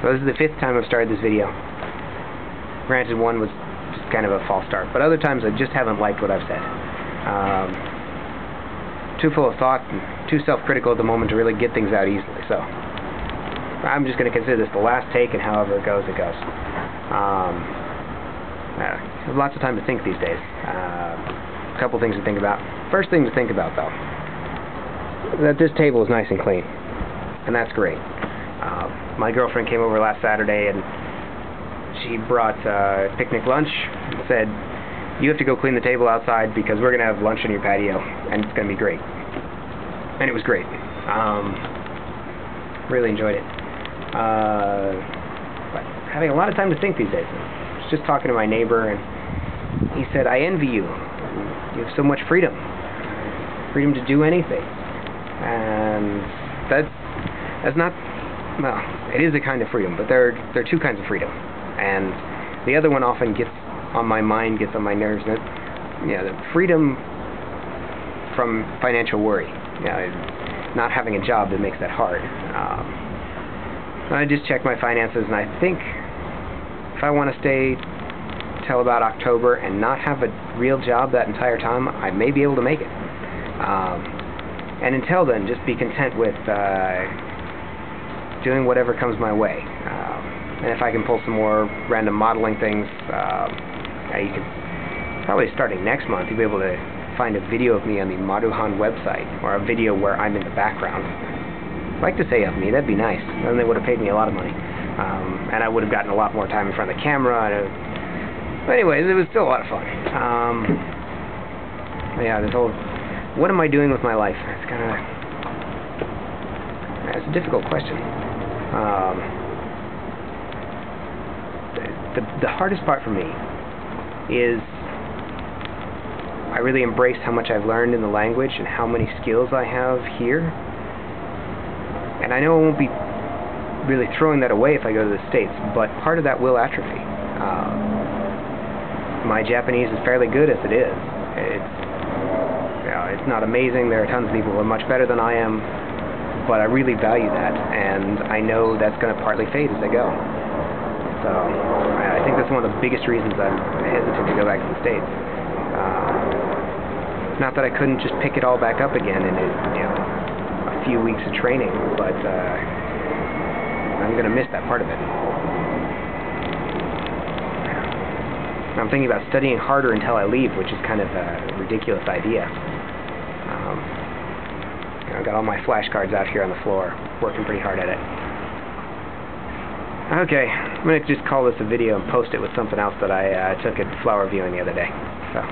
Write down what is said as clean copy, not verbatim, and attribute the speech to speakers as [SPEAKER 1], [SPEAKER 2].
[SPEAKER 1] So this is the 5th time I've started this video. Granted, one was just kind of a false start, but other times I just haven't liked what I've said. Too full of thought and too self-critical at the moment to really get things out easily, so I'm just going to consider this the last take, and however it goes, it goes. I have lots of time to think these days. A couple things to think about. First thing to think about, though, that this table is nice and clean, and that's great. My girlfriend came over last Saturday, and she brought picnic lunch and said, "You have to go clean the table outside because we're going to have lunch on your patio, and it's going to be great." And it was great. Really enjoyed it. But having a lot of time to think these days. I was just talking to my neighbor, and he said, "I envy you. You have so much freedom. Freedom to do anything." And that's not, well, it is a kind of freedom, but there are two kinds of freedom. And the other one often gets on my mind, gets on my nerves. And the freedom from financial worry. Not having a job that makes that hard. I just checked my finances, and I think if I want to stay till about October and not have a real job that entire time, I may be able to make it. And until then, just be content with doing whatever comes my way. And if I can pull some more random modeling things, you can probably starting next month, you'll be able to find a video of me on the Maruhan website, or a video where I'm in the background. I'd like to say of me, that'd be nice. Then they would have paid me a lot of money. And I would have gotten a lot more time in front of the camera. But anyways, it was still a lot of fun. Yeah, this whole, what am I doing with my life? It's kind of, it's a difficult question. The hardest part for me is I really embraced how much I've learned in the language and how many skills I have here. And I know I won't be really throwing that away if I go to the States, but part of that will atrophy. My Japanese is fairly good as it is. It's not amazing. There are tons of people who are much better than I am, but I really value that, and I know that's going to partly fade as I go. So I think that's one of the biggest reasons I'm hesitant to go back to the States. Not that I couldn't just pick it all back up again in a few weeks of training, but I'm going to miss that part of it. I'm thinking about studying harder until I leave, which is kind of a ridiculous idea. I've got all my flashcards out here on the floor, working pretty hard at it. Okay, I'm going to just call this a video and post it with something else that I took at flower viewing the other day. So.